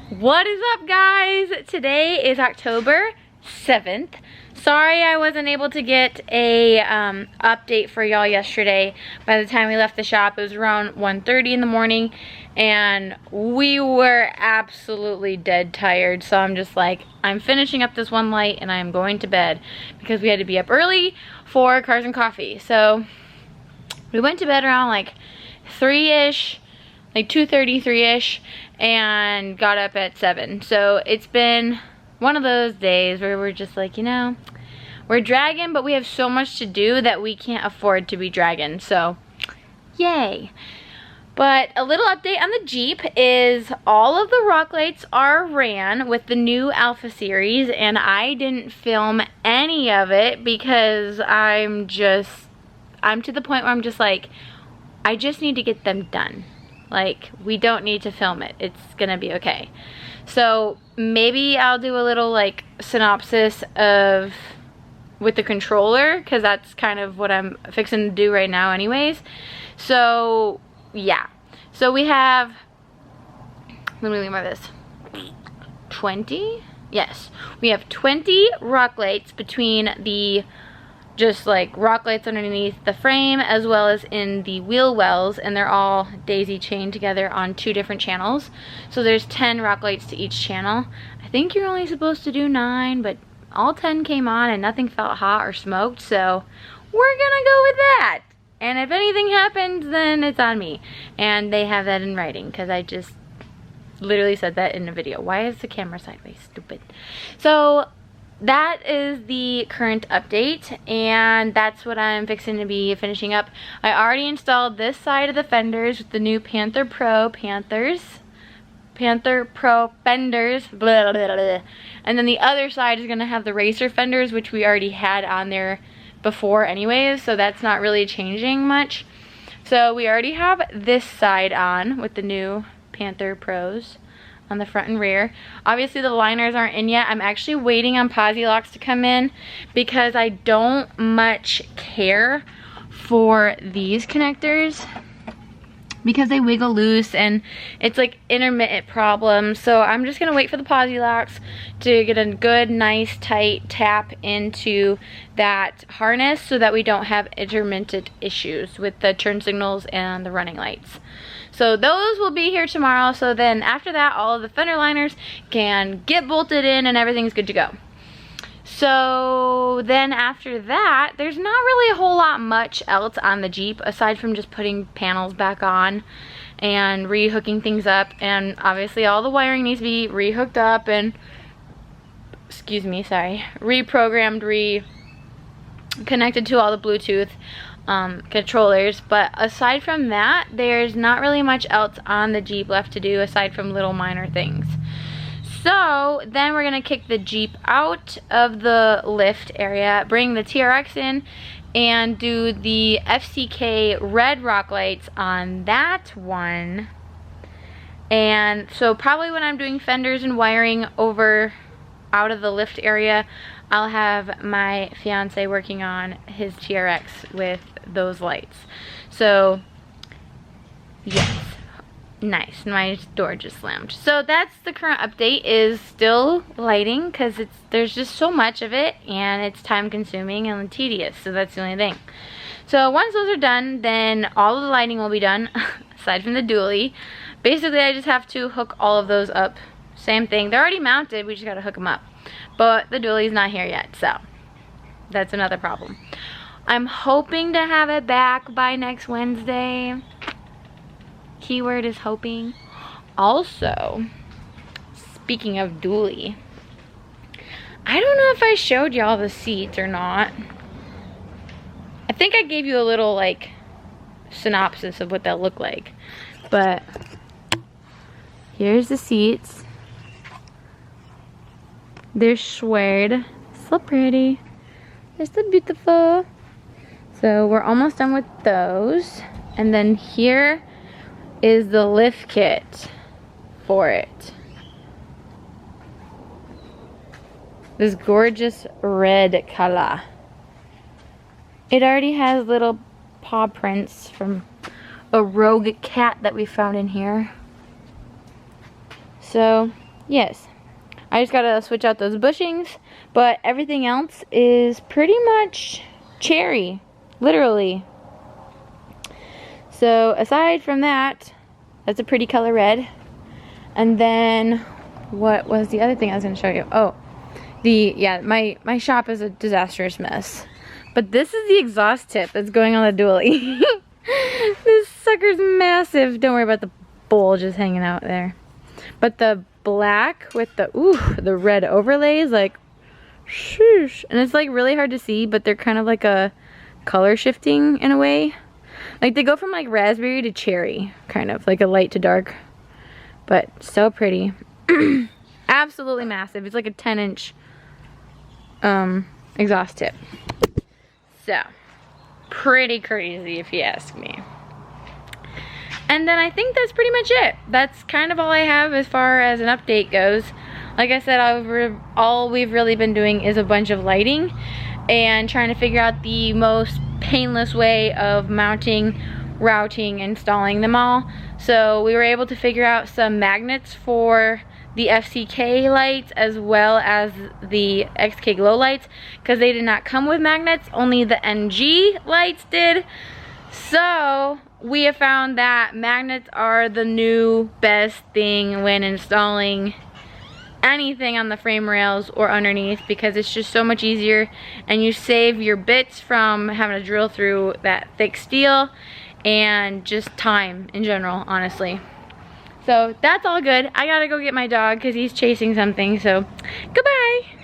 What is up, guys? Today is October 7th. Sorry I wasn't able to get a update for y'all yesterday. By the time we left the shop, it was around 1:30 in the morning and we were absolutely dead tired. So I'm just like, I'm finishing up this one light and I'm going to bed because we had to be up early for Cars and Coffee. So we went to bed around like 3-ish, like 2:30, 3-ish, and got up at 7. So it's been one of those days where we're just like, you know, we're dragging, but we have so much to do that we can't afford to be dragging. So yay. But a little update on the Jeep is all of the rock lights are ran with the new Alpha series, and I didn't film any of it because I'm to the point where I'm just like, I just need to get them done. Like, we don't need to film it. It's gonna be okay. So maybe I'll do a little like synopsis of with the controller, because that's kind of what I'm fixing to do right now anyways. So yeah. So we have, let me leave my this, 20? Yes. We have 20 rock lights between the just like rock lights underneath the frame as well as in the wheel wells, and they're all daisy chained together on 2 different channels. So there's 10 rock lights to each channel. I think you're only supposed to do 9, but all 10 came on and nothing felt hot or smoked, so we're gonna go with that. And if anything happens, then it's on me. And they have that in writing because I just literally said that in a video. Why is the camera sideways? Stupid. So that is the current update, and that's what I'm fixing to be finishing up. I already installed this side of the fenders with the new Panther Pro Fenders, blah, blah, blah, blah. And then the other side is going to have the racer fenders, which we already had on there before anyways, so that's not really changing much. So we already have this side on with the new Panther Pros on the front and rear. Obviously the liners aren't in yet. I'm actually waiting on posi locks to come in because I don't much care for these connectors because they wiggle loose and it's like intermittent problems. So I'm just gonna wait for the posi locks to get a good, nice, tight tap into that harness so that we don't have intermittent issues with the turn signals and the running lights. So those will be here tomorrow. So then after that, all of the fender liners can get bolted in and everything's good to go. So then after that, there's not really a whole lot much else on the Jeep aside from just putting panels back on and re-hooking things up. And obviously all the wiring needs to be re-hooked up and, excuse me, sorry, reprogrammed, reconnected to all the Bluetooth controllers. But aside from that, there's not really much else on the Jeep left to do aside from little minor things. So then we're gonna kick the Jeep out of the lift area, bring the TRX in, and do the FCK red rock lights on that one. And so probably when I'm doing fenders and wiring over out of the lift area, I'll have my fiance working on his TRX with those lights. So yes, nice. My door just slammed. So that's the current update, is still lighting because there's just so much of it and it's time consuming and tedious. So that's the only thing. So once those are done, then all of the lighting will be done aside from the dually. Basically I just have to hook all of those up. Same thing. They're already mounted. We just got to hook them up. But the dually's not here yet, so that's another problem. I'm hoping to have it back by next Wednesday. Keyword is hoping. Also, speaking of dually, I don't know if I showed y'all the seats or not. I think I gave you a little like synopsis of what they'll look like. But here's the seats. They're suede. So pretty. They're so beautiful. So we're almost done with those. And then here is the lift kit for it. This gorgeous red color. It already has little paw prints from a rogue cat that we found in here. So Yes. I just gotta switch out those bushings, but everything else is pretty much cherry, literally. So aside from that, that's a pretty color red. And then, what was the other thing I was gonna show you? Oh, my shop is a disastrous mess. But this is the exhaust tip that's going on the dually. This sucker's massive. Don't worry about the bowl just hanging out there. But the black with the red overlays, like, shoosh. And it's like really hard to see, but they're kind of like a color shifting in a way. Like they go from like raspberry to cherry, kind of like a light to dark. But so pretty. Absolutely massive. It's like a 10-inch exhaust tip. So, pretty crazy if you ask me. And then I think that's pretty much it. That's kind of all I have as far as an update goes. Like I said, all we've really been doing is a bunch of lighting and trying to figure out the most painless way of mounting, routing, installing them all. So we were able to figure out some magnets for the FCK lights as well as the XK glow lights, because they did not come with magnets, only the NG lights did. So we have found that magnets are the new best thing when installing anything on the frame rails or underneath, because it's just so much easier and you save your bits from having to drill through that thick steel and just time in general, honestly. So that's all good. I gotta go get my dog because he's chasing something, so goodbye.